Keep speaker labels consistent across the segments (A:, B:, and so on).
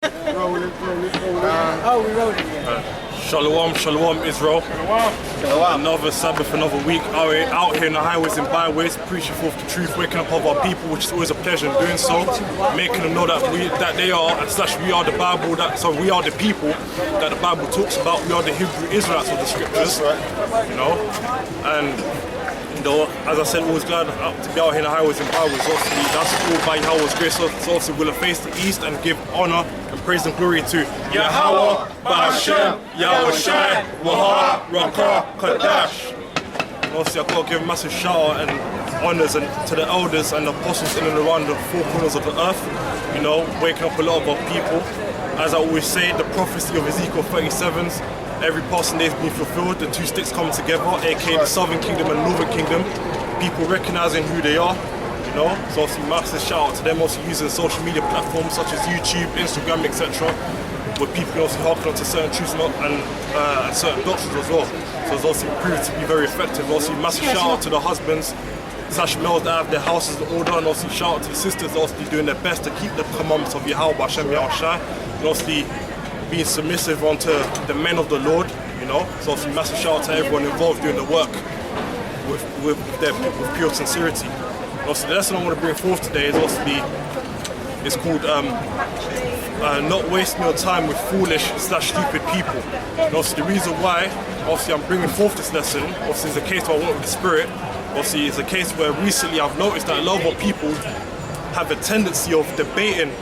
A: We rolling, yeah.
B: Shalom, shalom, Israel.
A: Shalom.
B: Another Sabbath, another week out here in the highways and byways, preaching forth the truth, waking up of our people, which is always a pleasure in doing so, making them know that they are, we are the Bible, we are the people that the Bible talks about. We are the Hebrew Israelites of the scriptures, you know. And you know, as I said, always glad to be out here in the highways and byways. Obviously, that's all by Yahweh's grace. So obviously, we'll face the east and give honor and praise and glory to Yahweh, Ba'ashem, Yahweh Shai, Wahar, Rakah, Kadash. And obviously, I've got to give a massive shout out and honors to the elders and the apostles in and around the four corners of the earth. You know, waking up a lot of our people. As I always say, the prophecy of Ezekiel 37's. Every passing day is being fulfilled, the two sticks coming together, aka the Southern Kingdom and Northern Kingdom. People recognizing who they are, you know. So obviously massive shout out to them, also using social media platforms such as YouTube, Instagram, etc. where people can also harken on to certain truths and certain doctrines as well. So it's also proved to be very effective. Also massive shout out to the husbands / males that have their houses in order, and also shout out to the sisters also doing their best to keep the commandments of Yahweh, Hashem, Yahweh Shai, and also being submissive onto the men of the Lord, you know. So obviously massive shout out to everyone involved doing the work with pure sincerity. Also the lesson I want to bring forth today is it's called not wasting your time with foolish / stupid people. And also the reason why obviously I'm bringing forth this lesson, obviously is a case where I walk with the Spirit. Obviously it's a case where recently I've noticed that a lot of people have a tendency of debating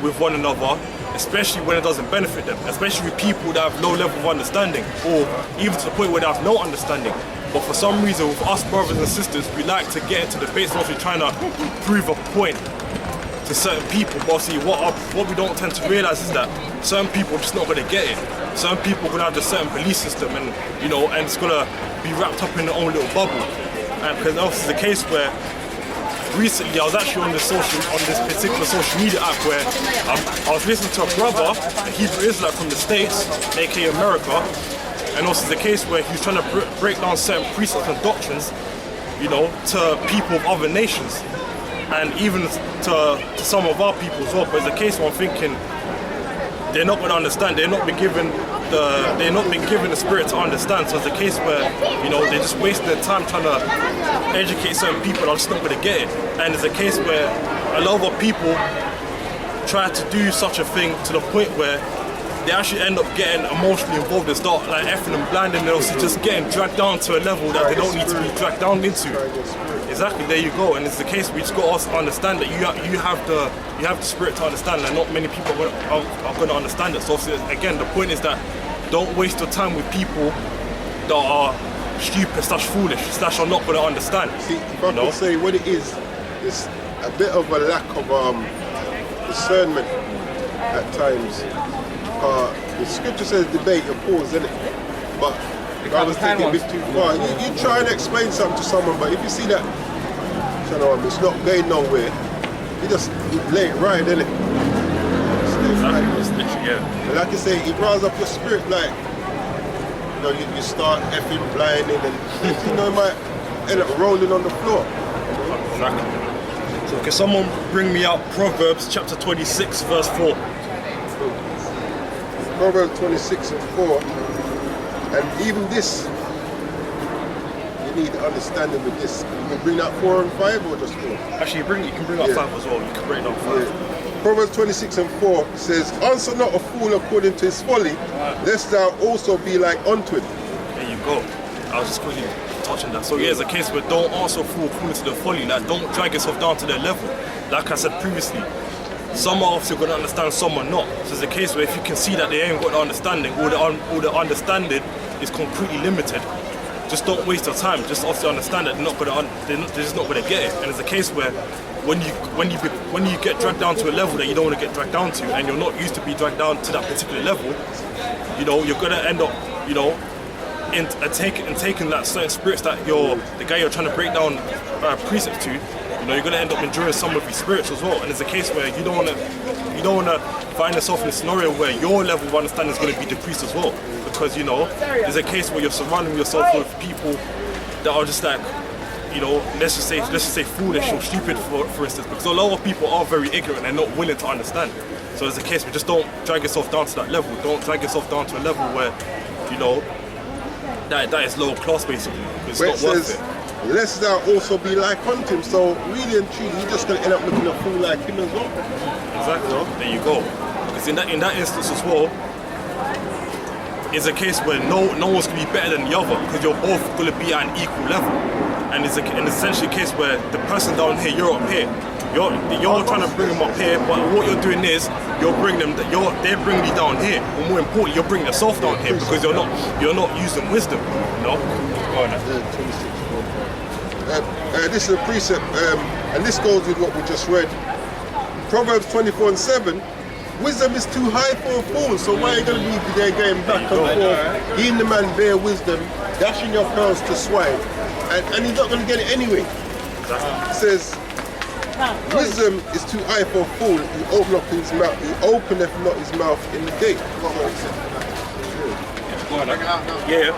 B: with one another, especially when it doesn't benefit them, especially with people that have low level of understanding, or even to the point where they have no understanding. But for some reason, with us brothers and sisters, we like to get into debates and also trying to prove a point to certain people. But see, what we don't tend to realize is that certain people are just not going to get it. Certain people are going to have a certain belief system, and you know, and it's going to be wrapped up in their own little bubble. And because obviously it's a case where recently I was actually on this particular social media app where I was listening to a brother, a Hebrew Israelite from the States, aka America, and also the case where he was trying to break down certain precepts and doctrines, you know, to people of other nations, and even to some of our people as well. But it's a case where I'm thinking they're not going to understand. They're not been given the spirit to understand. So it's a case where, you know, they're just wasting their time trying to educate certain people that are just not going to get it. And it's a case where a lot of our people try to do such a thing to the point where they actually end up getting emotionally involved and start like effing and blinding, and also just getting dragged down to a level that they don't need to be dragged down into. Exactly, there you go. And it's the case we just got to understand that you have the spirit to understand, and not many people are going to understand it. So obviously, again, the point is that don't waste your time with people that are stupid / foolish / are not going to understand.
C: See, if I could say what it is, it's a bit of a lack of discernment at times. The scripture says debate your cause, isn't it? But I was taking a bit too far. You try and explain something to someone, but if you see that it's not going nowhere, you just lay it right, innit?
B: Yeah.
C: Like I say, it rises up your spirit, like, you know, you start effing blinding, and you know, you might end up rolling on the floor.
B: Exactly. So can someone bring me out Proverbs chapter 26 verse 4?
C: Proverbs 26 and 4, and even this, you need understanding with this. You can bring out 4 and 5 or just 4?
B: Actually, you can bring out 5 as well. You can bring out 5.
C: Yeah. Proverbs 26 and 4 says, answer not a fool according to his folly, lest thou also be like unto him.
B: There you go. I was just quickly touching that. So yeah, it's a case where don't answer a fool according to their folly. Like, don't drag yourself down to their level. Like I said previously, some are obviously going to understand, some are not. So it's a case where if you can see that they ain't got the understanding, or the understanding is concretely limited, just don't waste your time. Just obviously understand that they're just not going to get it. And it's a case where when you get dragged down to a level that you don't want to get dragged down to, and you're not used to be dragged down to that particular level, you know, you're going to end up, you know, taking that certain spirits that the guy you're trying to break down precepts to. You know, you're going to end up enduring some of these spirits as well. And it's a case where you don't want to find yourself in a scenario where your level of understanding is going to be decreased as well. Because, you know, there's a case where you're surrounding yourself with people that are just like, you know, let's just say foolish or stupid, for instance. Because a lot of people are very ignorant and not willing to understand. So it's a case where just don't drag yourself down to that level. Don't drag yourself down to a level where, you know, that is low class basically. It's
C: Where
B: not
C: it
B: worth
C: says,
B: it.
C: lest thou also be like unto him. So really and truly, you're just going to end up looking a fool like him as well.
B: Exactly. There you go. Because in that instance as well, it's a case where no one's going to be better than the other because you're both going to be at an equal level. And it's essentially a case where the person down here, you're up here. You're trying to bring them up here, but what you're doing is they're bringing you down here. Or more importantly, you're bringing yourself down here because you're not using wisdom. You know.
C: This is a precept, and this goes with what we just read. Proverbs 24:7. Wisdom is too high for a fool, so why are you going to be there going back and forth, giving the man bare wisdom, dashing your pearls to swine, and he's not going to get it anyway. It says, wisdom is too high for a fool, he openeth not his mouth in the gate.
B: Yeah.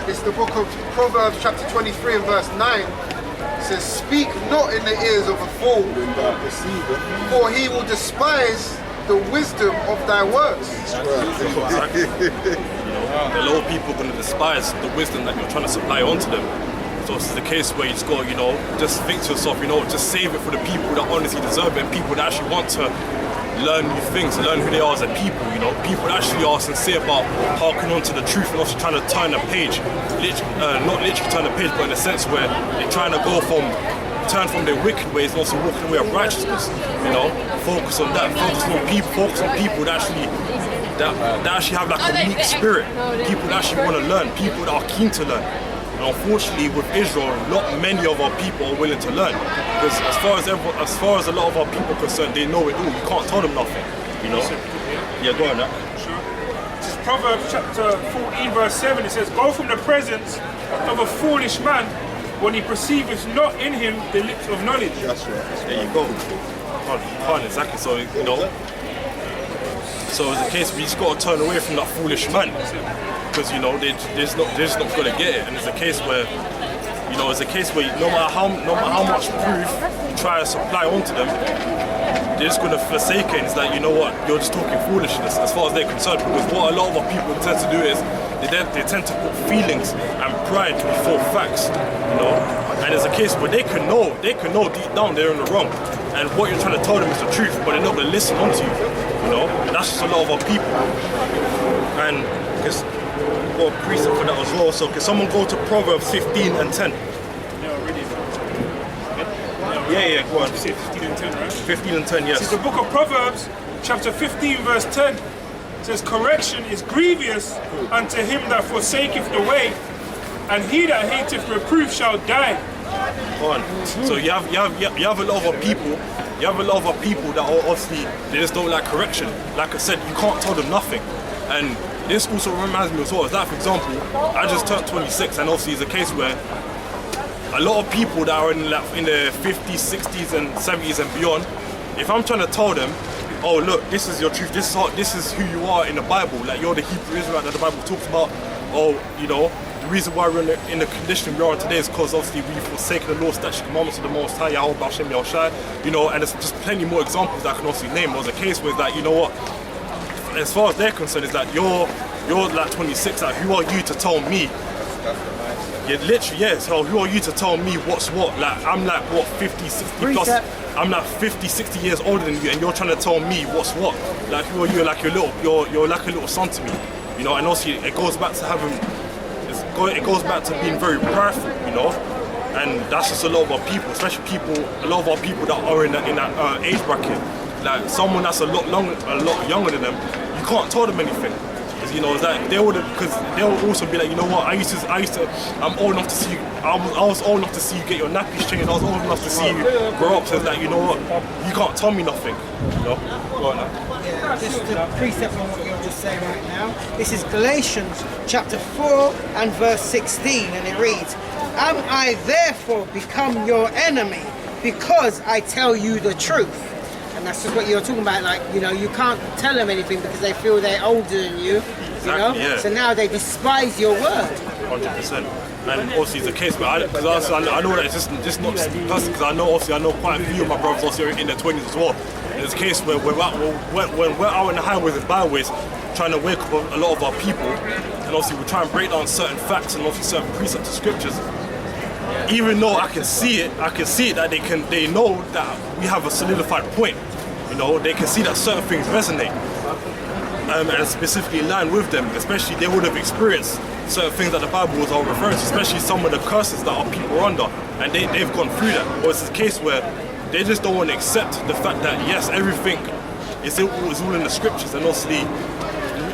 D: It's the book of Proverbs chapter 23 and verse 9. It says, speak not in the ears of a fool, for he will despise the wisdom of thy words.
B: Exactly. A lot of people are going to despise the wisdom that you're trying to supply onto them. So it's the case where you just got, just think to yourself, just save it for the people that honestly deserve it, and people that actually want to learn new things, learn who they are as a people, people that actually are sincere about harking on to the truth and also trying to turn the page, not literally turn the page, but in a sense where they're trying to turn from their wicked ways and also walk in the way of righteousness, focus on that, focus on people that actually have like a meek spirit, people that actually want to learn, people that are keen to learn. And unfortunately with Israel, not many of our people are willing to learn, because as far as a lot of our people are concerned, they know it all, you can't tell them nothing, Yeah, go on now.
A: This is Proverbs chapter 14 verse 7, it says, go from the presence of a foolish man when he perceiveth not in him the lips of knowledge.
C: That's right.
B: There you go. Can't exactly. So so it's a case where you just got to turn away from that foolish man, because they're just not gonna get it. And it's a case where no matter how much proof you try to supply onto them, they're just gonna forsake it. And it's like, you know what, you're just talking foolishness as far as they're concerned, because what a lot of our people tend to do is they tend to put feelings and pride before facts, And it's a case where they can know deep down they're in the wrong, and what you're trying to tell them is the truth, but they're not going to listen onto you, And that's just a lot of our people. And because we've got a precept for that as well. So can someone go to Proverbs 15 and 10? Yeah, go on.
A: 15 and 10, right?
B: 15 and 10, yes.
A: This is the book of Proverbs chapter 15 verse 10. It says, correction is grievous unto him that forsaketh the way, and he that hateth reproof shall die.
B: So you have a lot of our people. You have a lot of our people that are obviously they just don't like correction. Like I said, you can't tell them nothing. And this also reminds me as well. Is that, for example, I just turned 26, and obviously it's a case where a lot of people that are in the 50s, 60s, and 70s and beyond, if I'm trying to tell them, oh look, this is your truth, this is who you are in the Bible, like you're the Hebrew Israelite that the Bible talks about, the reason why we're in the condition we are today is because obviously we've forsaken the law, statute, commandments of the Most High, Yahweh, Hashem, Yahushai, and there's just plenty more examples that I can obviously name. There's a case where that, as far as they're concerned, is that you're like 26, like who are you to tell me? So who are you to tell me what's what? Like, I'm like, what, 50, 60 plus? I'm like 50, 60 years older than you, and you're trying to tell me what's what? Like, who are you? Like, you're like a little son to me, And also, it goes back to being very prideful, And that's just a lot of our people, especially a lot of our people that are in that age bracket. Like, someone that's a lot younger than them, you can't tell them anything. Because they'll also be like, I'm old enough to see you. I was old enough to see you get your nappies changed. I was old enough to see you grow up. So it's like, you know what, you can't tell me nothing. Go on now.
E: Yeah, just to precept on what you're just saying right now. This is Galatians chapter 4 and verse 16, and it reads, am I therefore become your enemy because I tell you the truth? And that's just what you're talking about, like, you can't tell them anything because they feel they're older than you,
B: Exactly, yeah.
E: So now they despise your word.
B: 100%. And obviously it's a case, but I know that it's just not just me personally, because I know quite a few of my brothers also in their 20s as well. And it's a case where when we're out in the highways and byways trying to wake up a lot of our people, and obviously we try and break down certain facts and obviously certain precepts of scriptures. Even though I can see it that they know that we have a solidified point. You know, they can see that certain things resonate. And specifically in line with them, especially they would have experienced certain things that the Bible was all referring to, especially some of the curses that our people are under, and they've gone through that. Or it's a case where they just don't want to accept the fact that yes, everything is all in the scriptures, and obviously,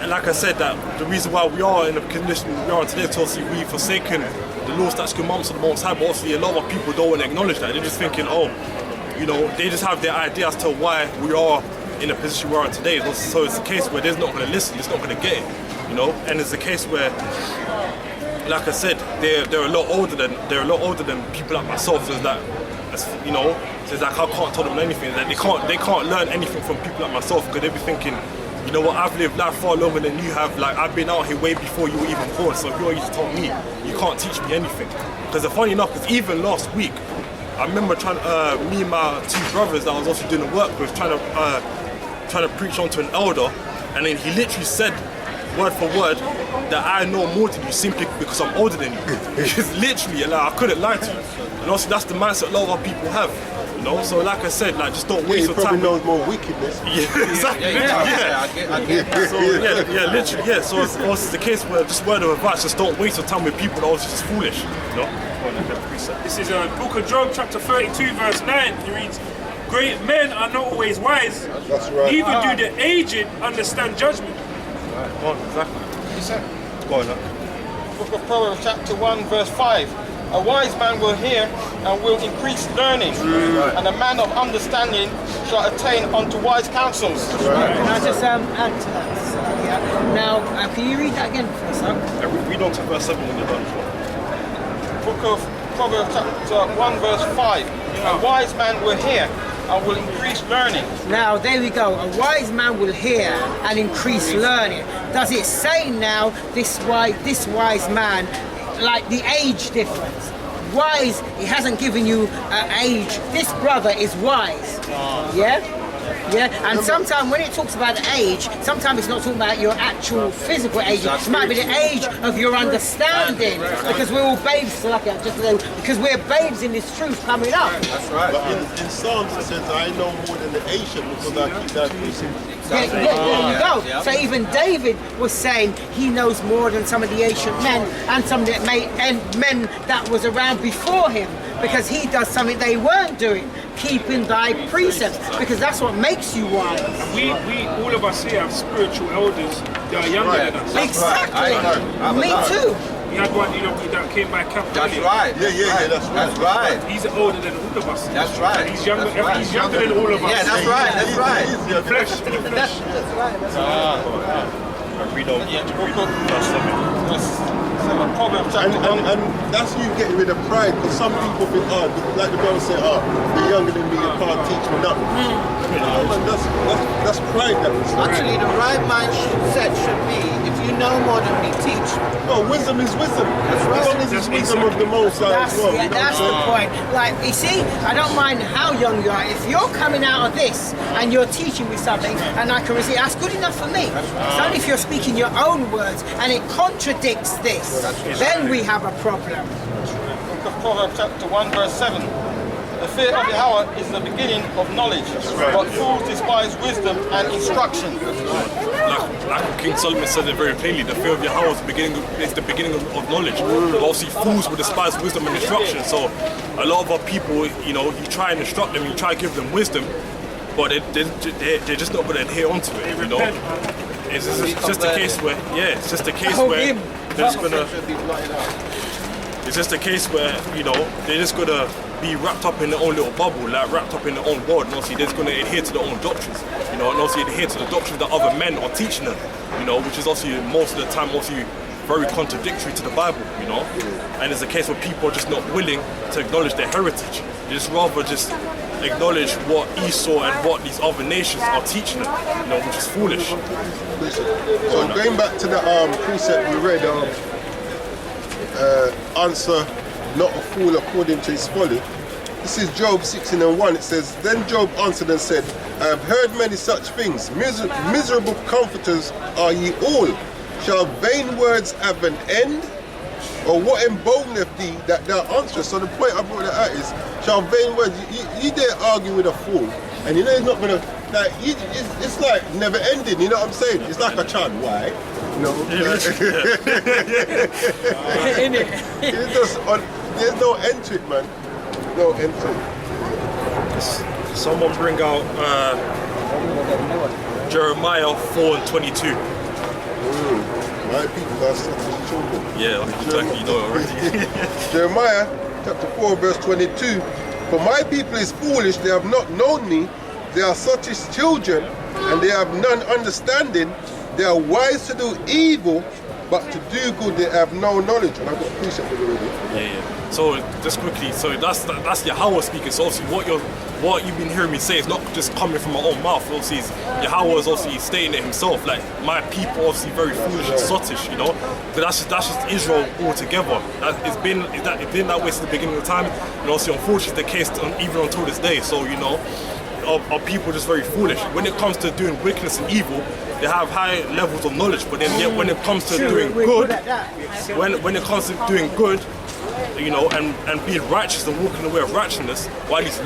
B: like I said, that the reason why we are in the condition we are today is obviously we've forsaken the law, statutes, commandments of the Most High, but obviously a lot of people don't want to acknowledge that. They're just thinking, oh, you know, they just have their idea as to why we are in the position we are in today. So it's a case where they're not going to listen, they're not going to get it, you know. And it's a case where, like I said, they're a lot older than people like myself. So it's like, you know, so it's like I can't tell them anything. That they can't learn anything from people like myself, because they'll be thinking, you know what, I've lived life far longer than you have. Like, I've been out here way before you were even born. So if you're just told me, you can't teach me anything. Because funny enough, because even last week, I remember me and my two brothers that I was also doing the work with, trying to preach onto an elder, and then he literally said, word for word, that I know more than you simply because I'm older than you. It's literally, like, I couldn't lie to you. And also that's the mindset a lot of our people have. You know, so like I said, like, just don't waste your time.
C: He probably knows more wickedness.
B: Yeah, exactly. I get so literally, yeah. So it's the case where, just word of advice, just don't waste your time with people that are just foolish. You know.
A: This is Book of Job, chapter 32, verse 9. It reads, "Great men are not always wise.
C: That's right.
A: Neither do the aged understand judgment."
B: Go on, exactly. Go on,
F: Book of Proverbs, chapter 1, verse 5. A wise man will hear and will increase learning, and a man of understanding shall attain unto wise counsels.
E: Can I just add to that? Yeah. Now, can you read that again for us? Huh?
B: Read on to verse 7 when you're done.
F: Book of Proverbs, chapter 1, verse 5. A wise man will hear and will increase learning.
E: Now, there we go. A wise man will hear and increase learning. Does it say now this wise man, like the age difference? Wise, he hasn't given you an age. This brother is wise. Yeah? Yeah, and sometimes when it talks about the age, sometimes it's not talking about your actual physical age. It might be the age of your understanding, because we're all babes, because we're babes in this truth coming up.
C: That's right. But in Psalms it says, I know more than the ancient because I keep that precept.
E: Yeah, there you go. So even David was saying he knows more than some of the ancient men and some of the men that was around before him, because he does something they weren't doing, keeping thy precepts, because that's what makes you wise.
A: We all of us here have spiritual elders that are younger than us.
E: Exactly. Me too.
A: We had one, that came by Camp.
G: That's right.
C: Yeah, that's right.
A: He's older than all of us.
G: That's right.
A: He's younger than all of us.
G: Yeah, that's right. That's right.
A: In the flesh.
E: That's right.
B: Read on. Verse 7.
F: Proverbs, chapter 1.
C: And that's you getting rid of pride, because some people think, like the brother said, you're younger than me, you can't teach me nothing. No, man, that's pride.
H: Actually, the right mindset should be, if you know more than me, teach.
C: No, wisdom is wisdom. That's right. As long as it's wisdom of the Most High as well.
E: Yeah, that's the point. Like, you see, I don't mind how young you are. If you're coming out of this and you're teaching me something and I can receive, that's good enough for me. It's only if you're speaking your own words and it contradicts this, then we have a problem.
F: Book of Proverbs, chapter 1, verse 7. The fear of Yahweh is the beginning of knowledge, but fools despise wisdom and instruction.
B: Like King Solomon said it very plainly, the fear of Yahweh is the beginning of knowledge. But obviously fools will despise wisdom and instruction. So a lot of our people, you try and instruct them, you try to give them wisdom, but they're just not going to adhere onto it, It's just a case where, it's just a case where they're just gonna. It's just a case where they're just gonna be wrapped up in their own little bubble, like wrapped up in their own world, and obviously they're just gonna adhere to their own doctrines, and obviously adhere to the doctrines that other men are teaching them, which is obviously most of the time obviously very contradictory to the Bible, And it's a case where people are just not willing to acknowledge their heritage. They just rather just acknowledge what Esau and what these other nations are teaching them, which is foolish.
C: So going back to the precept we read, answer not a fool according to his folly. This is Job 16:1. It says, Then Job answered and said, I have heard many such things. Miserable comforters are ye all. Shall vain words have an end? Or what emboldeneth thee that thou answerest? So the point I brought that out is, shall vain words, you dare argue with a fool, and you know he's not gonna, like, it's like never ending, you know what I'm saying? It's like a child, why? No. It's just there's no end to it, man. No end to it.
B: Someone bring out Jeremiah 4:22.
C: My people are such as children.
B: Yeah, exactly, you know it already.
C: Jeremiah chapter 4 verse 22. For my people is foolish, they have not known me. They are such as children, and they have none understanding. They are wise to do evil, but to do good they have no knowledge. And I've got a precept already.
B: Yeah. So just quickly, so that's Yahweh speaking. So obviously what you've been hearing me say is not just coming from my own mouth. Obviously, Yahweh is obviously stating it himself. Like, my people obviously very foolish and sottish, you know. But that's just Israel altogether. It's been that way since the beginning of time. And obviously, unfortunately, the case even until this day. So you know, our people are just very foolish. When it comes to doing wickedness and evil, they have high levels of knowledge. But then yet, when it comes to doing good, when it comes to doing good, you know, and being righteous and walking the way of righteousness, while he's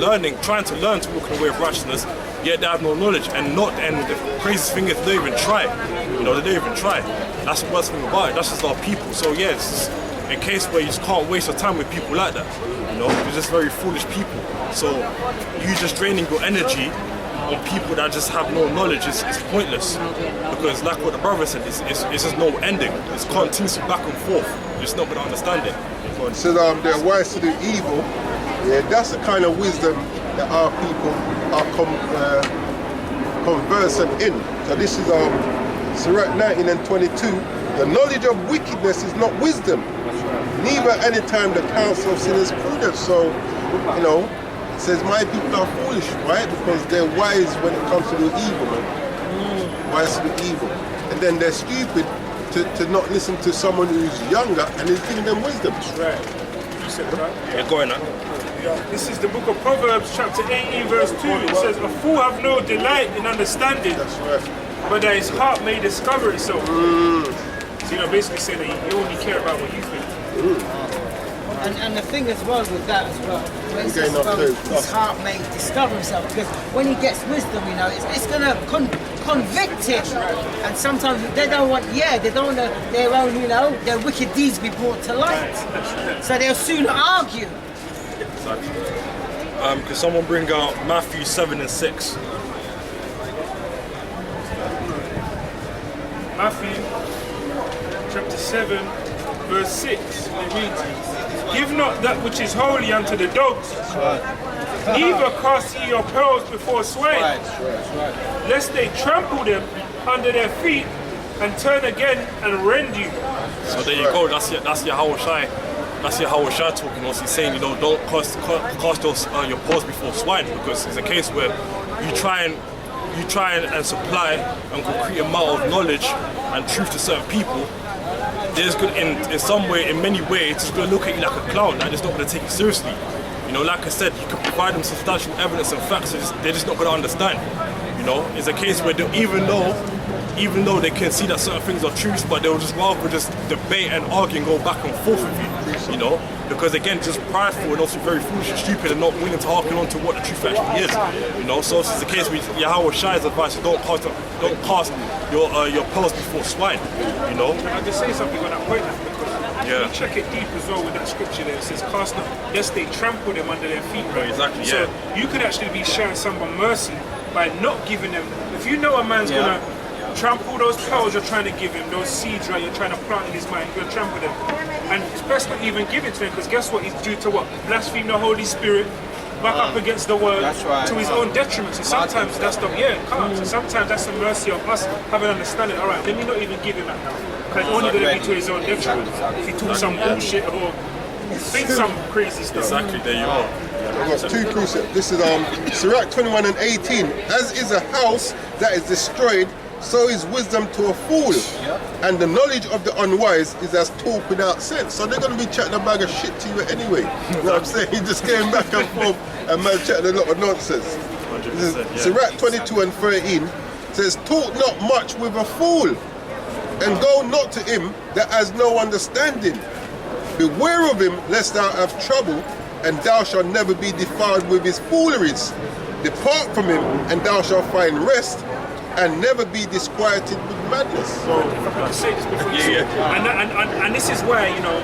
B: trying to learn to walk in the way of righteousness, yet they have no knowledge and the craziest thing is they don't even try. You know, they don't even try. That's the worst thing about it. That's just our people. So yeah, it's just a case where you just can't waste your time with people like that. You know, they're just very foolish people. So you just draining your energy on people that just have no knowledge is pointless, because like what the brother said, it's just no ending. It's continuously back and forth. You're just not going to understand it.
C: It says they're wise to do evil. Yeah, that's the kind of wisdom that our people are conversant in. So this is Sirach 19:22. The knowledge of wickedness is not wisdom, neither any time the counsel of sinners prudence. So, you know, it says my people are foolish, right? Because they're wise when it comes to do evil, man. Wise to do evil. And then they're stupid to not listen to someone who's younger and is giving them wisdom.
A: That's right. You said that.
B: Yeah, go on now.
A: This is the book of Proverbs, chapter 18, verse 2. It says, a fool have no delight in understanding,
C: That's right.
A: but that his heart may discover itself. So, you know, basically saying that you only care about what you think.
E: And the thing as well with that as well, when it
C: Again,
E: says, well,
C: too.
E: his heart may discover himself, because when he gets wisdom, you know, it's going to convict him. And sometimes they don't want their own, you know, their wicked deeds be brought to light. So they'll sooner argue.
B: Can someone bring out Matthew 7:6?
A: Matthew chapter 7, verse 6. It reads, give not that which is holy unto the dogs, neither cast ye your pearls before swine, lest they trample them under their feet and turn again and rend you.
B: So there you go. That's Yahweh Shai. That's Yahweh Shai talking. Also, he's saying, you know, don't cast your pearls before swine, because it's a case where you try and supply and concrete amount of knowledge and truth to certain people. There's good in some way, in many ways, it's going to look at you like a clown. They're just not going to take you seriously. You know, like I said, you can provide them substantial evidence and facts, they're just not going to understand. You know, it's a case where even though they can see that certain things are truths, but they'll just rather just debate and argue and go back and forth with you know, because again, just prideful and also very foolish and stupid and not willing to hearken on to what the truth actually is, you know. So it's the case with Yahweh Shai's advice: don't cast your pearls before swine, you know.
A: Can I just say something on that point? Because you check it deep as well with that scripture there. It says, cast not, yes, they trample them under their feet. Right?
B: Exactly.
A: So you could actually be showing someone mercy by not giving them. If you know a man's gonna trample those pearls you're trying to give him, those seeds right you're trying to plant in his mind, you're gonna trample them. And it's best not even give it to him, because guess what? He's due to what? Blaspheme the Holy Spirit, back up against the word, to his own detriment. So sometimes that's the So sometimes that's the mercy of us having understanding. All right, let me not even give him that now, because it's only going to be to his own detriment. If he talks some bullshit or thinks some crazy stuff.
B: Exactly, there you are.
C: I've got two precepts. This is Sirach 21:18. As is a house that is destroyed so is wisdom to a fool. And the knowledge of the unwise is as talk without sense. So they're going to be chatting a bag of shit to you anyway. You know what I'm saying? He just came back and forth and man chatting a lot of nonsense.
B: 100%,
C: Sirach 22 and 13 says, talk not much with a fool, and go not to him that has no understanding. Beware of him lest thou have trouble, and thou shalt never be defiled with his fooleries. Depart from him, and thou shalt find rest, and never be disquieted with madness. So,
A: if I could say this before you say it. And this is where, you know,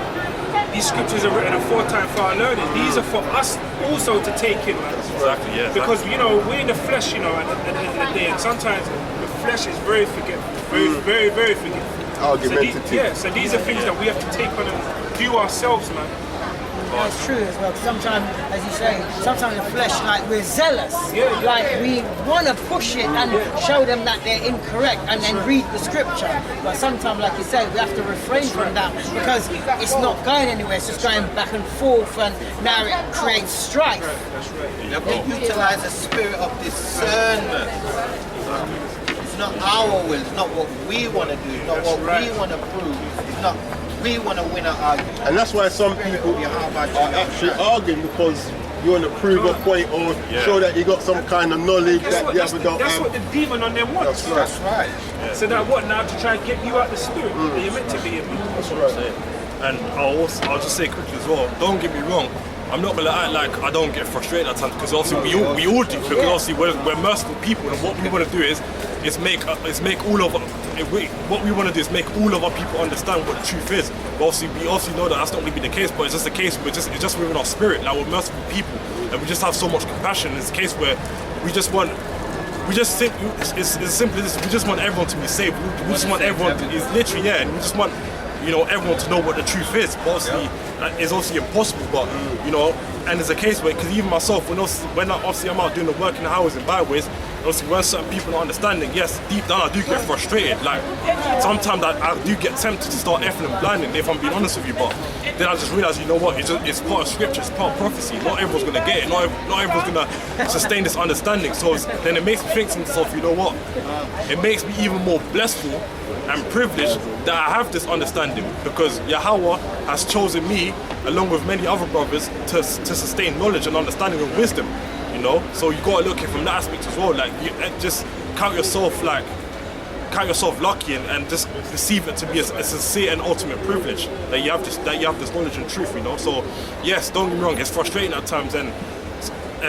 A: these scriptures are written aforetime for our learning. These are for us also to take in, man.
B: Exactly, yeah.
A: Because, you know, we're in the flesh, you know, at the end of the day, and sometimes the flesh is very forgetful. Very forgetful.
C: Argumentative.
A: So these are things that we have to take on and do ourselves, man.
E: That's true as well. Sometimes, as you say, sometimes the flesh, like we're zealous. Like we want to push it and show them that they're incorrect and then read the scripture. But sometimes, like you say, we have to refrain from that because it's not going anywhere. It's just going back and forth, and now it creates strife.
H: You have to utilize the spirit of discernment. It's not our will, it's not what we want to do, it's not what we want to prove, it's not we want to win an argument.
C: And that's why some people are actually arguing because you want to prove a point or show that you got some kind of knowledge that you haven't got.
A: That's what the demon on them wants.
C: That's right.
A: So that what now to try and get you out the spirit that you're meant to be in.
B: That's what I'm saying. And I'll just say quickly as well, don't get me wrong, I'm not gonna act like I don't get frustrated at times because obviously we all do, because obviously we're merciful people, and what we want to do is make all of what we want to do is make all of our people understand what the truth is. But obviously we know that that's not going to be the case, but it's just the case it's just within our spirit. Like, we're merciful people and we just have so much compassion. It's a case where we just think it's as simple as this. We just want everyone to be safe. We just want everyone to, it's literally, and we just want, you know, everyone to know what the truth is. But obviously, it's obviously impossible. But you know, and there's a case where, because even myself, when obviously I'm out doing the work in the highways and byways, obviously when certain people are understanding, yes, deep down I do get frustrated. Like, sometimes I do get tempted to start effing and blinding, if I'm being honest with you. But then I just realize, you know what, it's part of scripture, it's part of prophecy. Not everyone's gonna get it. Not everyone's gonna sustain this understanding. So then it makes me think to myself, you know what, it makes me even more blessful and privileged that I have this understanding, because Yahweh has chosen me, along with many other brothers, to sustain knowledge and understanding and wisdom. You know, so you gotta look at it from that aspect as well. Like, you just count yourself lucky and just perceive it to be a sincere and ultimate privilege that you have this knowledge and truth. You know, so yes, don't get me wrong, it's frustrating at times, and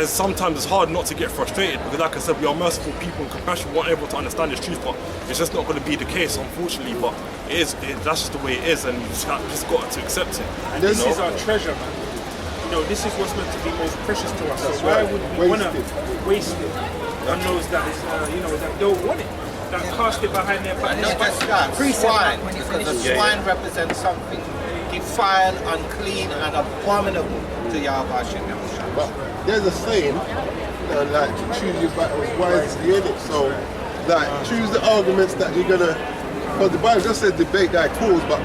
B: sometimes it's hard not to get frustrated, because like I said, we are merciful people and compassionate, we want everyone to understand this truth, but it's just not going to be the case, unfortunately. But that's just the way it is, and you just got to accept it.
A: And this is our treasure, man. You know, this is what's meant to be most precious to us. So why would we want to waste it on those that is, you know, that don't want it, that cast it behind their back?
H: Not just that, swine, because the swine represents something defiled, unclean, and abominable to Yahweh Hashem.
C: But there's a saying, like, choose your battles wisely, innit? So, like, choose the arguments that you're gonna, because the Bible just says debate thy cause, but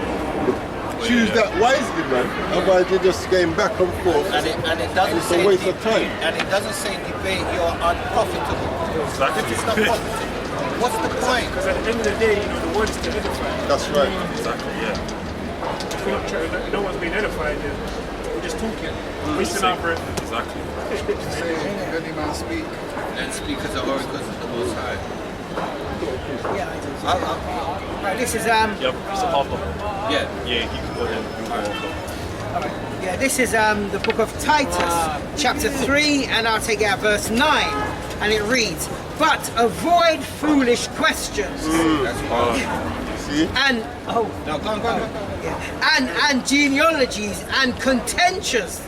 C: choose that wisely, man. Otherwise you're just going back and forth.
H: And it doesn't
C: it's
H: say
C: a waste of time.
H: And it doesn't say debate you're unprofitable.
B: Exactly.
H: If it's not profitable, what's the point?
A: Because at the end of the day, you know, the word is to edify.
C: That's right.
B: Exactly, yeah.
A: If we're not trying, no one's being edified, then we're just talking. Wasting our breath.
B: Exactly.
D: Say, if any man speak,
H: And speak as the oracles of the Most High.
E: Right, this is
B: Yep, it's a half of.
H: Yeah.
B: Yeah, you can go ahead.
E: yeah, this is the book of Titus, chapter 3, and I'll take it at verse 9, and it reads, "But avoid foolish questions
H: That's hard.
C: See?
E: and
H: No, go on.
E: and genealogies and contentions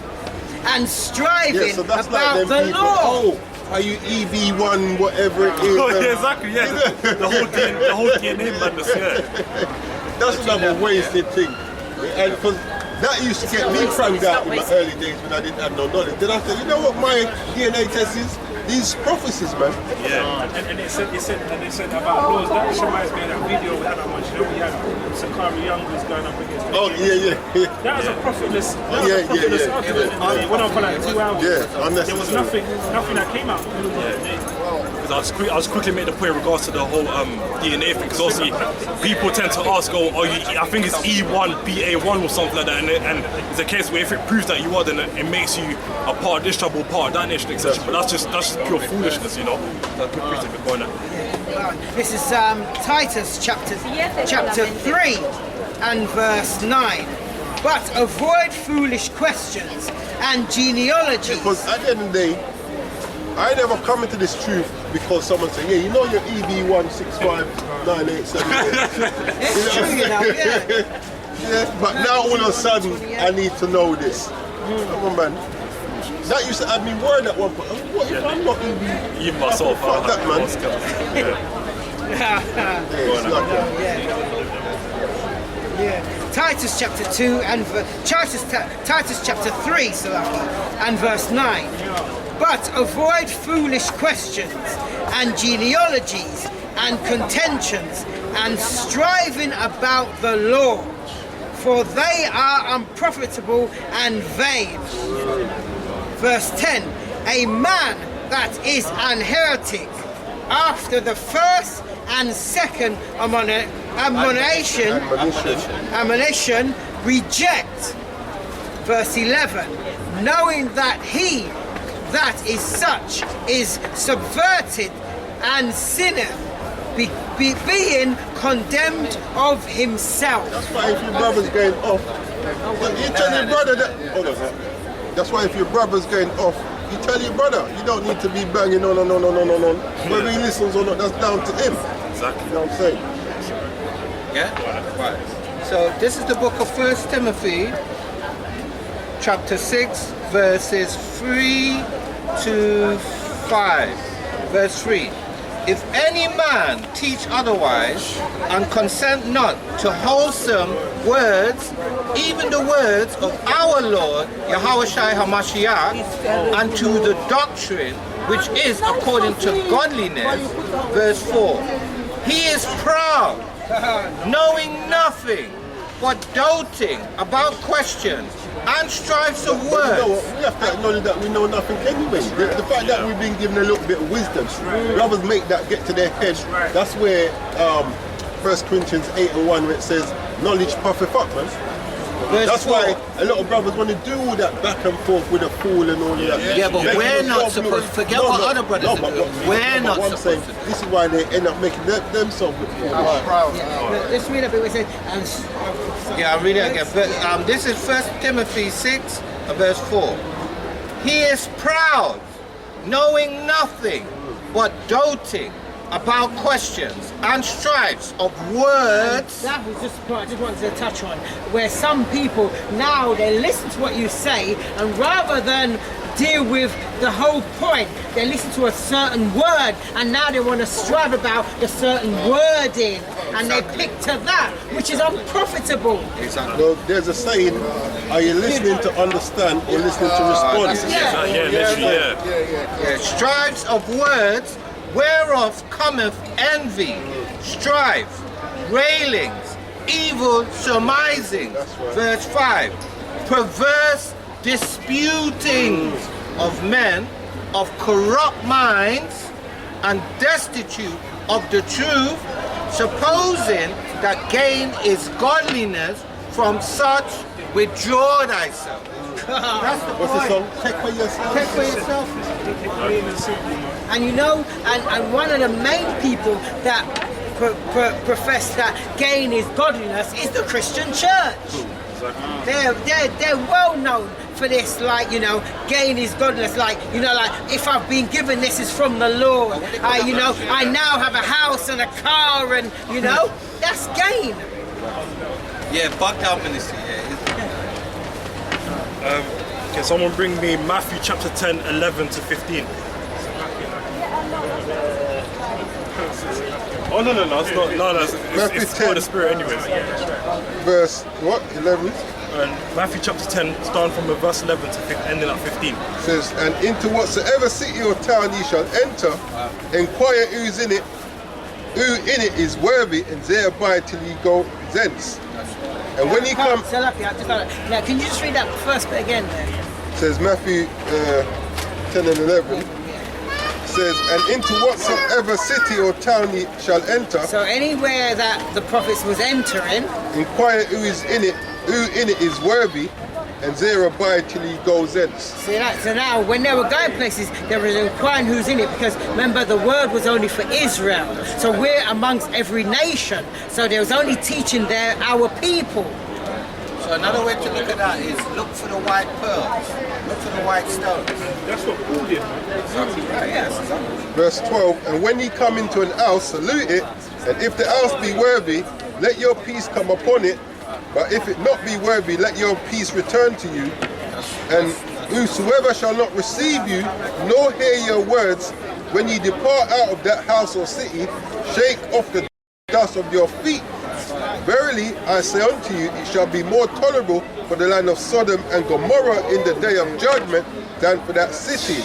E: and striving
C: Yeah, so that's
E: about
C: like them
E: the
C: people,
E: law."
C: oh, are you EV1, whatever it is?
B: Oh, yeah, exactly, yeah. The whole DNA madness, yeah.
C: That's another wasted thing. And because that used to get me crammed out in my early days when I didn't have no knowledge. Then I said, you know what my DNA test is? These prophecies, man.
B: Yeah.
A: And it said about laws. That just reminds me of that video we had on much. You know, we had Sakari Young was going up against the
C: Yeah.
A: That was a profitless,
C: Yeah.
A: argument. It went on for like 2 hours.
C: Yeah,
A: There was
C: unnecessary.
A: nothing that came out.
B: Because I'll just quickly make the point in regards to the whole DNA thing. Because obviously people tend to ask, oh, I think it's E1BA1 or something like that, and it's a case where if it proves that you are, then it makes you a part of this tribe or part of that nation, etc. But that's just pure foolishness, you know. That's good piece of it going on.
E: This is Titus chapter 3 and verse 9. But avoid foolish questions and genealogies.
C: Because at the end of the day, I never come into this truth because someone said, yeah, you know your EB165987.
E: It's true, you know, yeah.
C: Yeah, but now all of a sudden, I need to know this. Come on, man. That used to have me worried at one point. What if I'm not EB?
B: Even myself,
C: fuck that, man.
E: Yeah. Titus chapter 2 and Titus chapter 3, and verse 9. But avoid foolish questions and genealogies and contentions and striving about the law, for they are unprofitable and vain. Verse 10. A man that is an heretic after the first and second admonition reject. Verse 11. Knowing that he that is such is subverted and sinneth, being condemned of himself.
C: That's why if your brother's going off, you tell your brother that. Hold on. That's why if your brother's going off, you tell your brother. You don't need to be banging on. Whether he listens or not, that's down to him.
B: Exactly.
C: You know what I'm saying?
H: Yeah? Right. So this is the book of 1 Timothy, chapter 6, verses 3 to 5. Verse 3. If any man teach otherwise, and consent not to wholesome words, even the words of our Lord, Yahushua HaMashiach, and to the doctrine which is according to godliness, verse 4. He is proud, knowing nothing, but doting about questions and strifes of words.
C: You know what? We have to acknowledge that we know nothing anyway. The fact that we've been given a little bit of wisdom, brothers make that get to their head. That's where 1 Corinthians 8:1, where it says, knowledge puffeth up, man. That's why a lot of brothers want to do all that back and forth with a fool and all of that.
H: Yeah, but we're not supposed to forget what other brothers are doing. We're not supposed to.
C: This is why they end up making themselves look foolish.
E: Let's read a bit. We say,
H: yeah, I'll read it again. But, this is 1 Timothy 6, verse 4. He is proud, knowing nothing, but doting about questions and strifes of words.
E: That was just the point I just wanted to touch on, where some people now they listen to what you say, and rather than deal with the whole point, they listen to a certain word, and now they want to strive about the certain wording, and they pick to that, which is unprofitable.
H: Exactly.
C: Well, there's a saying, are you listening to understand or listening to respond?
H: Yeah. Strifes of words, whereof cometh envy, strife, railings, evil surmisings.
C: Right.
H: Verse 5. Perverse disputings of men of corrupt minds and destitute of the truth, supposing that gain is godliness. From such withdraw thyself. That's the
C: What's the
H: point.
C: song? Take for yourself.
H: Take for yourself.
E: And you know, and one of the main people that profess that gain is godliness is the Christian church. They're well known for this, like, you know, gain is godliness, like, you know, like, if I've been given this is from the Lord, you know, I now have a house and a car, and, you know, that's gain.
H: Yeah, bugged out ministry,
B: Can someone bring me Matthew chapter 10, 11 to 15? Oh, no, it's not. No, it's for the Spirit anyways.
C: Verse, what, 11?
B: Matthew chapter 10, starting from verse 11 to ending at 15.
C: Says, and into whatsoever city or town ye shall enter, inquire who in it is worthy, and there abide till ye go thence. And when you come...
E: Now, can you just read that first bit again there?
C: Says Matthew 10 and 11. says, and into whatsoever city or town ye shall enter,
E: So anywhere that the prophets was entering,
C: inquire who in it is worthy, and there abide till he goes thence.
E: see that? So now when they were going places, they were inquiring who's in it, because remember the word was only for Israel. So we're amongst every nation. So there was only teaching there our people.
H: So another way to look at that is look for the white pearls, look for the white stones.
A: That's what Paul did.
H: Exactly right, yes. Exactly.
C: Verse 12, and when ye come into an house, salute it, and if the house be worthy, let your peace come upon it, but if it not be worthy, let your peace return to you. And whosoever shall not receive you, nor hear your words, when ye depart out of that house or city, shake off the dust of your feet. Verily, I say unto you, it shall be more tolerable for the land of Sodom and Gomorrah in the day of judgment than for that city.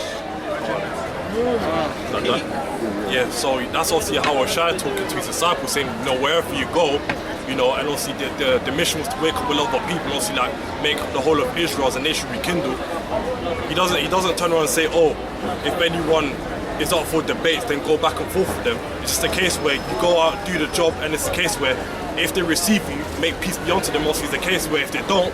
B: Yeah, so that's obviously how Shai talking to his disciples, saying, you know, wherever you go, you know, and obviously the mission was to wake up a lot of people, obviously like make the whole of Israel as a nation rekindle. He doesn't turn around and say, oh, if anyone is up for debates, then go back and forth with them. It's just a case where you go out, do the job, and it's a case where if they receive you, make peace be unto them. Also, it's the case where if they don't,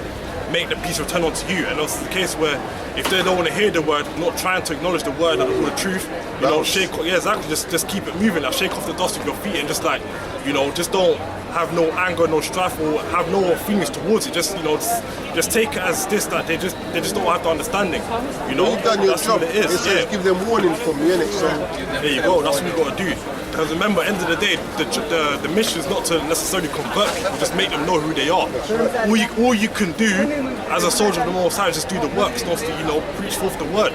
B: make the peace return unto you. And also it's the case where if they don't want to hear the word, not trying to acknowledge the word and all the truth, you know, shake, yeah, exactly, just keep it moving, like shake off the dust of your feet and just like, you know, just don't have no anger, no strife, or have no feelings towards it. Just, you know, just take it as this, that they just don't have the understanding. You know,
C: You've done your
B: that's
C: job.
B: what it is.
C: It says give them warning from you, innit? So
B: There you go, that's what you got to do. Because remember, end of the day, the mission is not to necessarily convert people, just make them know who they are. All you can do as a soldier of the Most High is just do the work, not to, you know, preach forth the word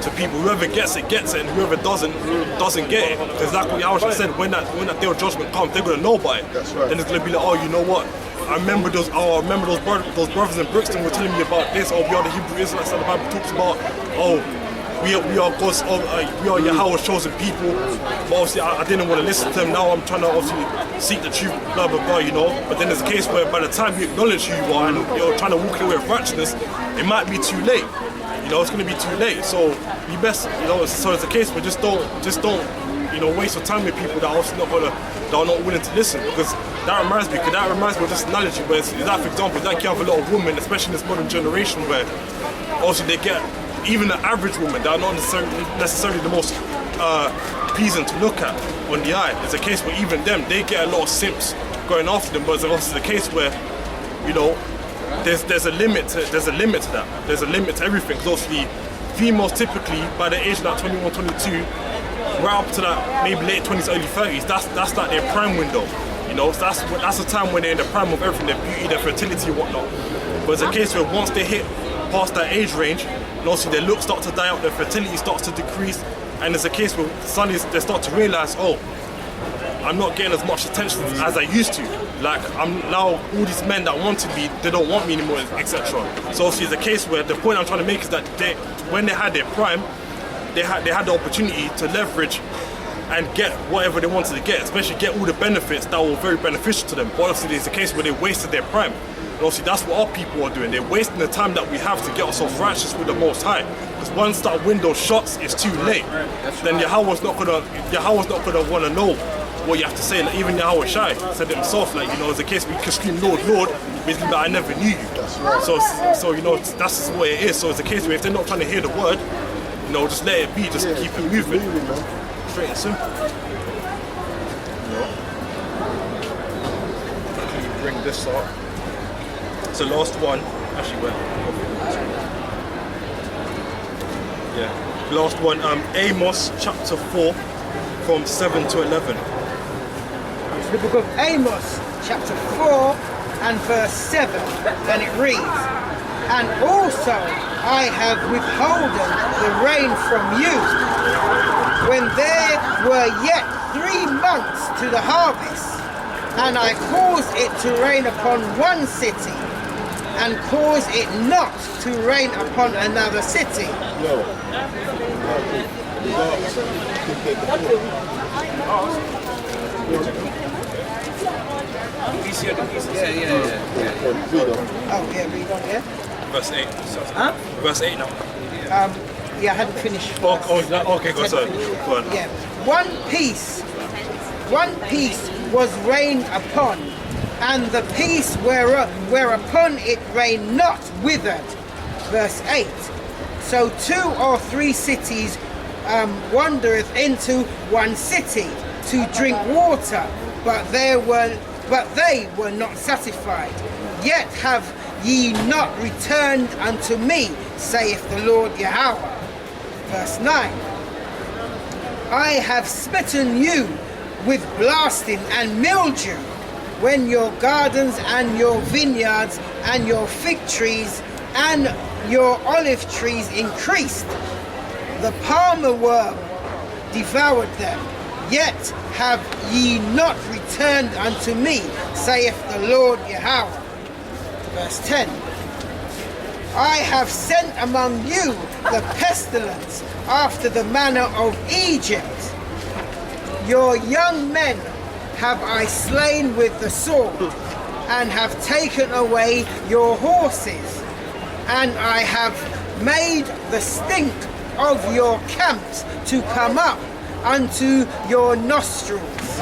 B: to people. Whoever gets it, and whoever doesn't get it. Because like what Yahweh said, when that day of judgment comes, they're going to know by it.
C: That's right.
B: Then it's going to be like, oh, you know what? I remember those brothers in Brixton were telling me about this. Oh, we are the Hebrew Israelites that the Bible talks about. Oh, we are God's, we are Yahweh's chosen people. But obviously, I didn't want to listen to them. Now I'm trying to obviously seek the truth, blah blah blah, you know. But then there's a case where by the time you acknowledge who you are and you're trying to walk away with righteousness, it might be too late. You know, it's going to be too late. So you best, you know. So it's a case where just don't, you know, waste your time with people that are also that are not willing to listen. Because that reminds me of this analogy where it's that, for example, that you have a lot of women, especially in this modern generation, where also they get. Even an average woman that are not necessarily the most pleasing to look at on the eye. It's a case where even them, they get a lot of simps going after them, but it's also the case where, you know, there's a limit to that. There's a limit to everything. Because obviously, females typically by the age of like 21, 22, right up to that maybe late 20s, early 30s, that's like their prime window. You know, so that's the time when they're in the prime of everything, their beauty, their fertility, and whatnot. But it's a case where once they hit past that age range, and also their looks start to die out, their fertility starts to decrease, and there's a case where suddenly they start to realize, oh, I'm not getting as much attention as I used to. Like, I'm now, all these men that wanted me, they don't want me anymore, etc. So obviously it's a case where the point I'm trying to make is that when they had their prime, they had the opportunity to leverage and get whatever they wanted to get, especially get all the benefits that were very beneficial to them. But obviously it's a case where they wasted their prime. And obviously that's what our people are doing. They're wasting the time that we have to get ourselves righteous with the Most High. Because once that window shuts, it's too late. Then Yahweh's not gonna want to know what you have to say. Like, even Yahweh Shai said it himself, like, you know, it's a case where you can scream Lord, Lord, basically like, I never knew you.
C: That's right.
B: So you know, that's just what it is. So it's a case where if they're not trying to hear the word, you know, just let it be, just keep it moving. Straight and simple. Bring this up. So last one, actually went. Yeah. Last one, Amos chapter 4 from 7 to 11.
E: The book of Amos, chapter 4 and verse 7, and it reads, and also I have withholden the rain from you, when there were yet 3 months to the harvest, and I caused it to rain upon one city, and caused it not to rain upon another city. Oh yeah, read on, yeah?
B: Verse 8.
E: Huh?
B: Verse 8 now.
E: Yeah, I hadn't finished.
B: Okay, go on.
E: Yeah. One piece was rained upon, and the piece whereupon it rained not withered. Verse 8. So 2 or 3 cities wandereth into one city to drink water, but they were not satisfied. Yet have ye not returned unto me, saith the Lord Yahweh. Verse 9. I have smitten you with blasting and mildew, when your gardens and your vineyards and your fig trees and your olive trees increased. The palmer worm devoured them, yet have ye not returned unto me, saith the Lord Yahweh. Verse 10. I have sent among you the pestilence after the manner of Egypt. Your young men have I slain with the sword, and have taken away your horses, and I have made the stink of your camps to come up unto your nostrils.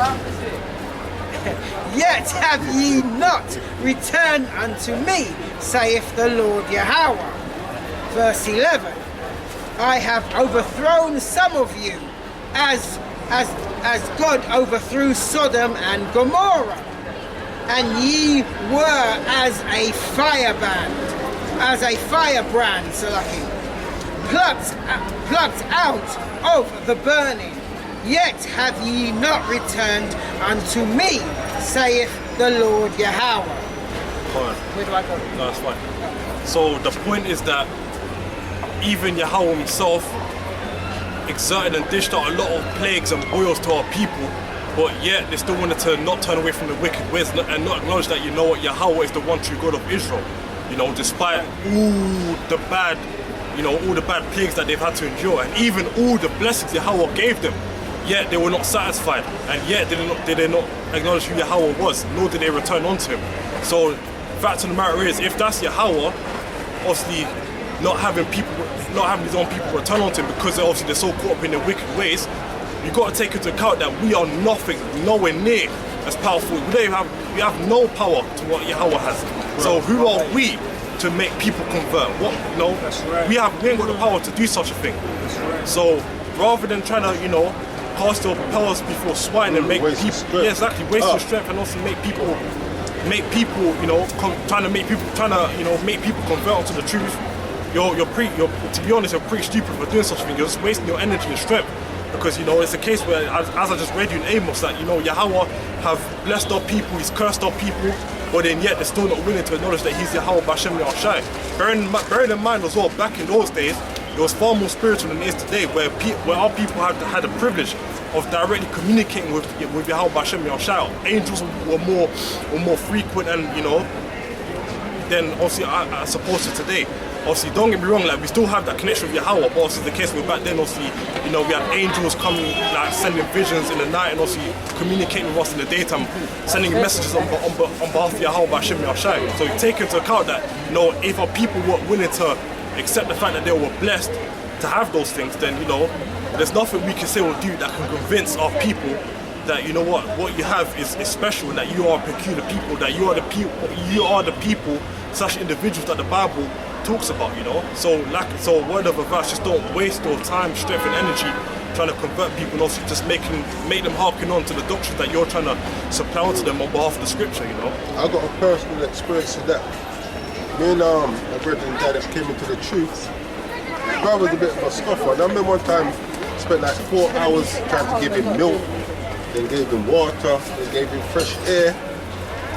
E: Yet have ye not returned unto me, saith the Lord Yahweh. Verse 11. I have overthrown some of you, as God overthrew Sodom and Gomorrah, and ye were as a firebrand, plucked out of the burning. Yet have ye not returned unto me, saith the Lord Yahweh. Where do I go?
B: No, that's fine. So the point is that even Yahweh himself exerted and dished out a lot of plagues and boils to our people, but yet they still wanted to not turn away from the wicked ways and not acknowledge that, you know what, Yahweh is the one true God of Israel. You know, despite all the bad, all the bad plagues that they've had to endure, and even all the blessings Yahweh gave them, yet they were not satisfied, and yet they did not acknowledge who Yahweh was, nor did they return unto him. So, fact of the matter is, if that's Yahweh, obviously not having his own people return unto him because they're so caught up in their wicked ways, you've got to take into account that we are nowhere near as powerful. We have no power to what Yahweh has. So who are we to make people convert?
A: That's right.
B: We ain't got the power to do such a thing. So rather than trying to, cast our powers before swine and make
C: waste
B: people, waste your strength, and also make people, trying to make people convert onto the truth. To be honest, you're pretty stupid for doing such a thing. You're just wasting your energy and strength. Because it's a case where, as I just read you in Amos, that Yahweh have blessed our people, he's cursed our people, but then yet they're still not willing to acknowledge that he's Yahweh B'Shem Yahshai. Bearing in mind as well, back in those days, it was far more spiritual than it is today, where our people had the privilege of directly communicating with Yahweh B'Shem Yahshai. Angels were more frequent, and than obviously as opposed to today. Obviously, don't get me wrong, we still have that connection with Yahweh, but obviously the case where back then, obviously, we had angels coming, sending visions in the night, and obviously communicating with us in the daytime, sending messages on behalf of Yahweh B'Shem Yahshai. So you take into account that, if our people were willing to accept the fact that they were blessed to have those things, then, there's nothing we can say or do that can convince our people that, what you have is special, and that you are a peculiar people, that you are the people / individuals that the Bible talks about, So word of advice, just don't waste your time, strength and energy trying to convert people, and also just make them harken on to the doctrine that you're trying to supply to them on behalf of the scripture,
C: I got a personal experience of that. Me and my brother and dad that came into the truth, I was a bit of a scoffer. And I remember one time spent like 4 hours trying to give him milk, then gave him water, then gave him fresh air.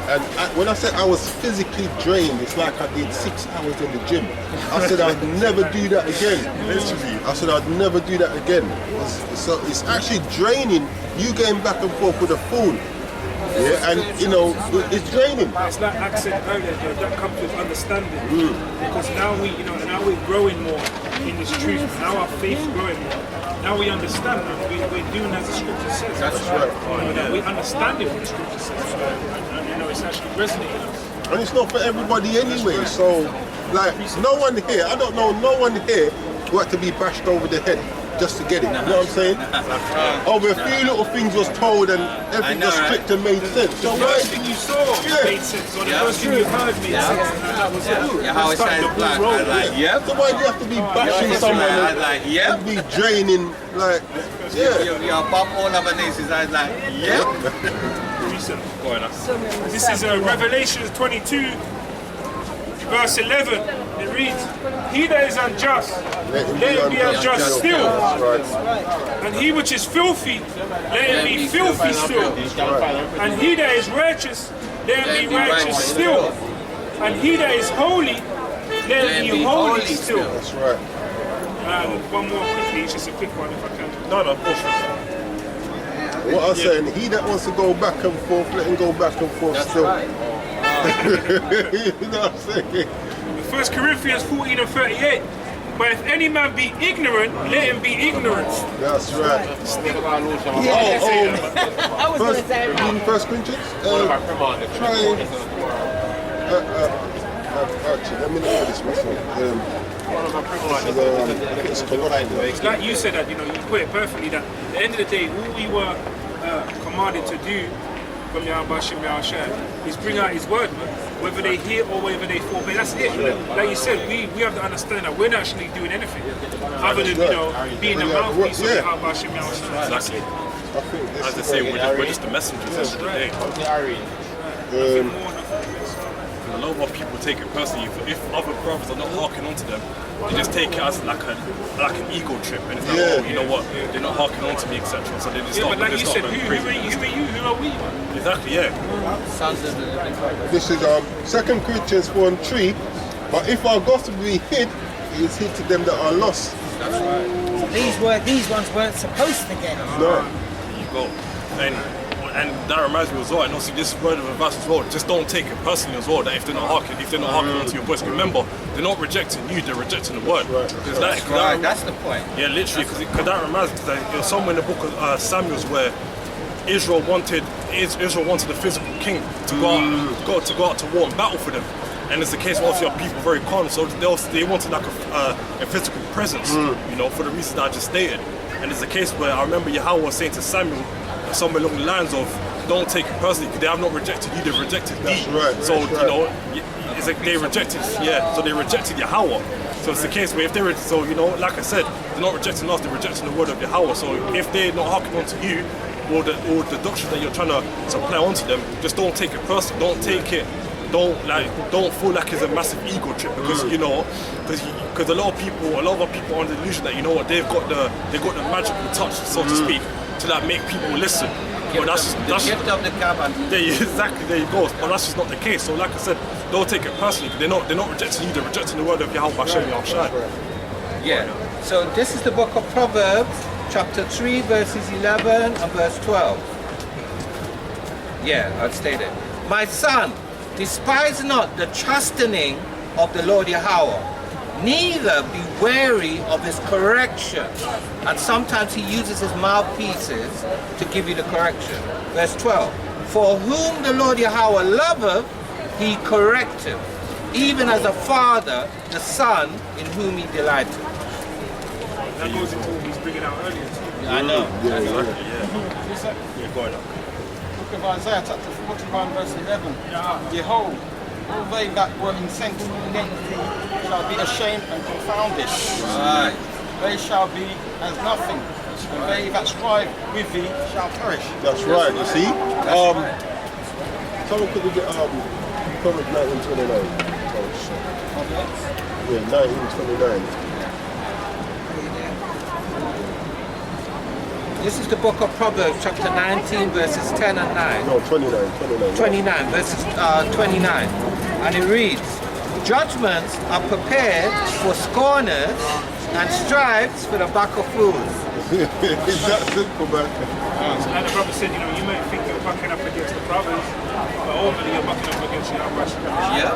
C: And when I said I was physically drained, it's like I did 6 hours in the gym. I said I'd never do that again. Literally. I said I'd never do that again. It's actually draining, you going back and forth with a phone. Yeah, and it's draining.
A: It's like I said earlier, that comes with understanding. Because now we're growing more in this truth. Now our faith's growing more. Now we understand. We're doing as the scripture says.
C: That's right.
A: We're understanding what the scripture says. And it's actually resonating.
C: And it's not for everybody anyway. So, no one here, I don't know no one here got to be bashed over the head just to get it. You know what I'm saying? Over a few little things was told and everything
H: know,
C: was
H: right?
C: clicked and made sense. So
A: The
C: why
A: first thing you saw made sense, or the first thing you heard made sense. And that was it.
H: Yeah, how it
A: Started
H: shines
A: the ball
H: black. I was
A: rolling.
H: like, yep.
C: So why do you have to be bashing someone
H: I was like, yep.
C: and be draining like
H: Your bum all over nations. I was like, yep.
A: This is Revelation 22, verse 11. It reads, "He that is unjust, let him be unjust still.
C: That's right.
A: And he which is filthy, let him be filthy still. And he that is righteous, let him be righteous still. And he that is holy, let him be holy still."
C: That's right.
A: One more quickly, it's just a quick one if I can.
B: No, of course.
C: What I'm saying, he that wants to go back and forth, let him go back and forth still. You know what I'm saying?
A: 1 Corinthians 14 and 38. "But if any man be ignorant, let him be ignorant."
C: That's right.
E: I was going to say that.
C: First Corinthians? Actually, let me look at this myself. It's Colossians.
A: Like you said that, you put it perfectly, that at the end of the day, all we were commanded to do from Yahweh Shem Yahushua is bring out his word, man. Whether they hear or whether they forbear, that's it. Like you said, we have to understand that we're not actually doing anything other than, being the mouthpiece of Yahweh Shem Yahushua.
B: Exactly.
C: I think this
B: As they
C: is
B: say, we're just the messengers at the end of the day. A lot of people take it personally. If other brothers are not harking onto them, they just take it as like an ego trip, and it's like, oh, you know what, they're not harking onto me, etc. So they just start.
A: But like you said,
B: going
A: who
B: crazy.
A: are you? Who are we, man?
B: Exactly, yeah.
C: This is 2 Corinthians 4:3. But if our gospel be hid, it is hid to them that are lost.
E: These ones weren't supposed to get it.
C: No.
B: There you go. And that reminds me as well, and also this word of advice as well, just don't take it personally as well, that if they're not harking onto your voice, remember, they're not rejecting you, they're rejecting the word. Because
H: That's the point.
B: yeah, literally, because that reminds me, because there was somewhere in the book of Samuel's where Israel wanted a physical king to go out to war and battle for them. And it's the case where obviously our people are very calm, so they wanted like a physical presence, for the reasons that I just stated. And it's the case where I remember Yahweh was saying to Samuel, somewhere along the lines of, don't take it personally, because they have not rejected you, they've rejected me.
C: That's right.
B: So, it's like they rejected, so they rejected Yahweh. So it's the case where if they were, like I said, they're not rejecting us, they're rejecting the word of Yahweh. So if they're not harking onto you, or the doctrine that you're trying to supply onto them, just don't take it personally, don't take it, don't feel like it's a massive ego trip, because because a lot of our people are under the illusion that they've got the magical touch, so to speak, to like make people listen. But that's
H: gift of the Kaaba.
B: there you go. But that's just not the case. So like I said, don't take it personally. They're not rejecting you. They're rejecting the word of Yahweh Hashem Yahushua.
H: Yeah. So this is the book of Proverbs, chapter 3, verses 11 and verse 12. Yeah, I'll state it. "My son, despise not the chastening of the Lord Yahweh, neither be weary of his correction." And sometimes he uses his mouthpieces to give you the correction. Verse 12. "For whom the Lord Yahweh loveth, he correcteth, even as a father the son in whom he delighteth."
A: That goes into what he's bringing out earlier too.
H: I know.
B: Yeah, go on.
F: Book of Isaiah, chapter 41, verse 11. Behold, all they that were incensed against thee shall be ashamed and confounded.
H: Right.
F: They shall be as nothing, and they that strive with thee shall perish.
C: That's right, you see? Someone could get Proverbs 19:29. Oh shit. Yeah, 19:29.
H: This is the book of Proverbs, chapter 19, verses 10 and 9.
C: No, 29.
H: 29, verses 29. And it reads, "Judgments are prepared for scorners, and stripes for the back of fools."
C: It's that simple, man.
A: Like the brother said, you might think you're bucking up against the brothers, but ultimately you're bucking up against Yahweh.
H: Yeah.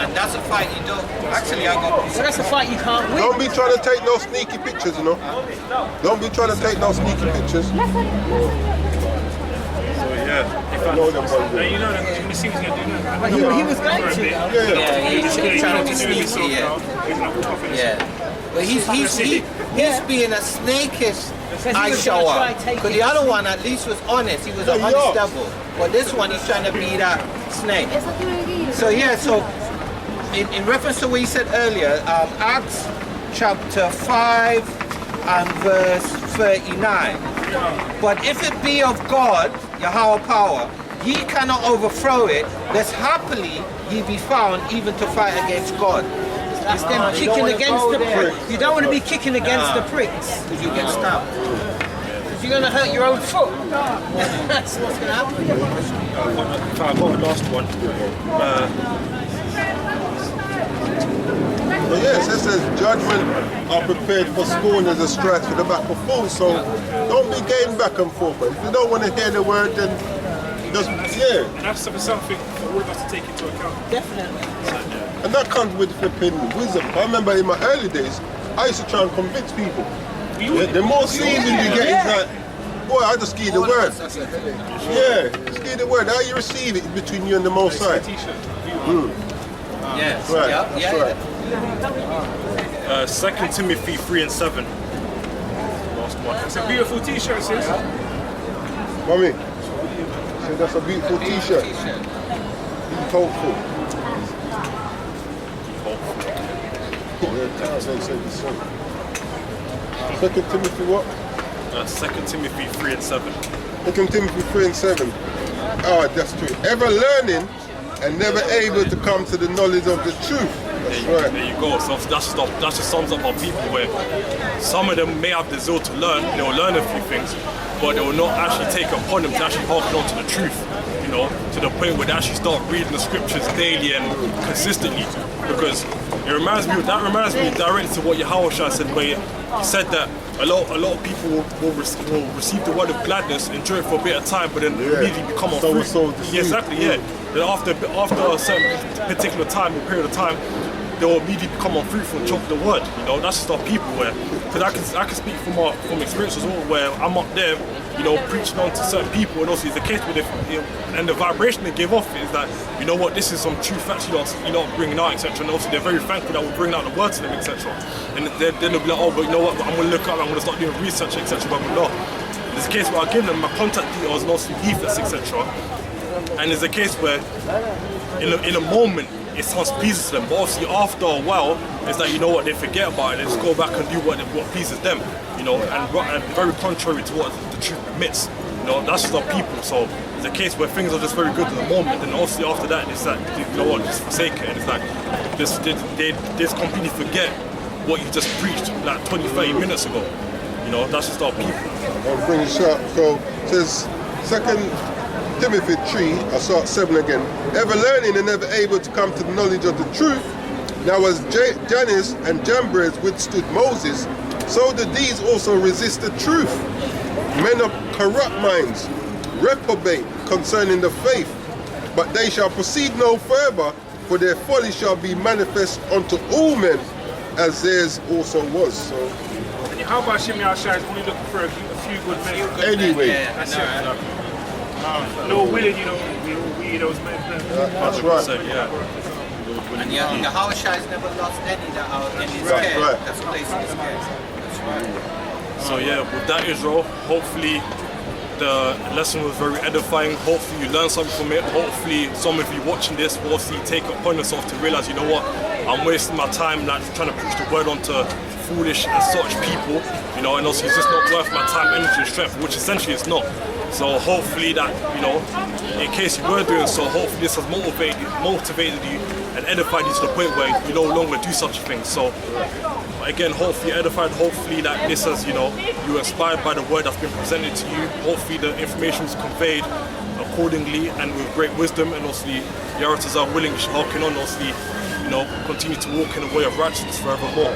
H: And that's a fight you don't. Actually, I got.
E: So that's a fight you can't win.
C: Don't be trying to take no sneaky pictures, Don't be trying to take no sneaky pictures.
B: So yeah, if
C: know them ones.
A: Now you know that because when he seems to do that.
E: But he was going to.
H: Yeah, he's trying to be sneaky, yeah.
A: He's not tough in
H: Yeah. But he's being a snakish eye
E: was
H: shower.
E: gonna try take
H: Because
E: it.
H: the other one at least was honest. He was an honest devil. But this one, he's trying to be that snake. So yeah, so in reference to what you said earlier, Acts chapter 5 and verse 39. But if it be of God, Yahweh power, ye cannot overthrow it, lest happily ye be found even to fight against God.
E: It's them kicking against the pricks. You don't want to be kicking against the pricks.
H: Because you get stabbed.
E: Because you're going to hurt your own foot. That's what's going to happen.
B: I got the last one.
C: But yes, it says judgment are prepared for scorn as a strike for the back of fools. So don't be going back and forth. If you don't want to hear the word, then just, yeah.
A: And that's something for all of us to take into account.
E: Definitely.
C: And that comes with flipping wisdom. I remember in my early days, I used to try and convince people. The more seasoned you get, it's like, boy, I just give you the word. Yeah, just give you the word. How you receive it is between you and the Most High.
H: Yes.
C: Right,
H: Yeah,
C: that's
H: yeah.
C: right.
B: 2 Timothy 3 and 7. Last one.
A: It's a beautiful t-shirt, sis.
C: Mommy, so that's a beautiful t-shirt. Be hopeful. Second Timothy what?
B: 2 Timothy 3 and 7.
C: 2 Timothy 3 and 7. Ah, that's true. Ever learning and never able to come to the knowledge of the truth. That's right.
B: There you go. So that just sums up our people where some of them may have the zeal to learn, they will learn a few things, but they will not actually take upon them to actually hold on to the truth, you know, to the point where they actually start reading the scriptures daily and consistently. Because that reminds me directly to what Yahweh said, where he said that a lot of people will receive the word of gladness, enjoy it for a bit of time, but then immediately become unfruitful. Yeah, exactly, yeah. Then after a certain particular time, a period of time, they will immediately become unfruitful and choke the word. You know, that's just our people where, because I can speak from experience as well, where I'm up there, you know, preaching on to certain people, and also it's the case with and the vibration they give off is that, you know what, this is some true facts you're not bringing out, etc. And also they're very thankful that we're bringing out the word to them, etc. And then they'll be like, oh, but you know what, I'm going to look up, I'm going to start doing research, etc. But we're not. It's a case where I give them my contact details and also leaflets, etc. And it's a case where in a moment it sounds pleasing to them, but obviously after a while it's like, you know what, they forget about it, they just go back and do what pleases them, you know, and very contrary to what the truth admits. You know, that's just our people. So it's a case where things are just very good at the moment, and obviously after that it's like, you know what, just forsake it, and it's like they just completely forget what you just preached like 20-30 minutes ago. You know, that's just our people.
C: I'll bring this up. So it says 2 Timothy 3, I start 7 again. Ever learning and never able to come to the knowledge of the truth. Now as Jannes and Jambres withstood Moses, so did these also resist the truth. Men of corrupt minds, reprobate concerning the faith, but they shall proceed no further, for their folly shall be manifest unto all men, as theirs also was. So,
A: How about Shimmy Al-Shai is only looking for a few good men?
C: anyway,
A: That's it. No willing, you know, we those men.
C: that's right.
B: So, yeah.
H: And yet, Yahweh Shai's never lost any that are in his
C: Right,
H: care.
C: right.
H: That's placed in his care. That's right.
B: So yeah, with that Israel, hopefully the lesson was very edifying. Hopefully you learned something from it. Hopefully some of you watching this will obviously take it upon yourself to realize, you know what, I'm wasting my time like trying to push the word onto foolish and such people, you know, and also it's just not worth my time, energy and strength, which essentially it's not. So hopefully that, you know, in case you were doing so, hopefully this has motivated you and edified you to the point where you no longer do such a thing. So again, hopefully edified, hopefully that this has, you know, you were inspired by the word that's been presented to you. Hopefully the information is conveyed accordingly and with great wisdom, and obviously the orators are willing, hearken on, obviously, you know, continue to walk in the way of righteousness forevermore.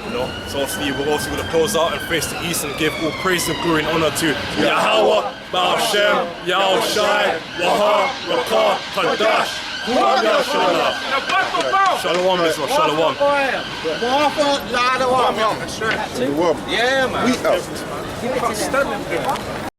B: You know, so obviously we're also going to close out and face the east and give all praise and glory and honor to Yahweh, Ba'ashem, Yahweh Shai, Wahar, Rakah, Kadash, Shalom, Israel, Shalom.
C: Yeah, man.
H: Yeah, man.
C: We out.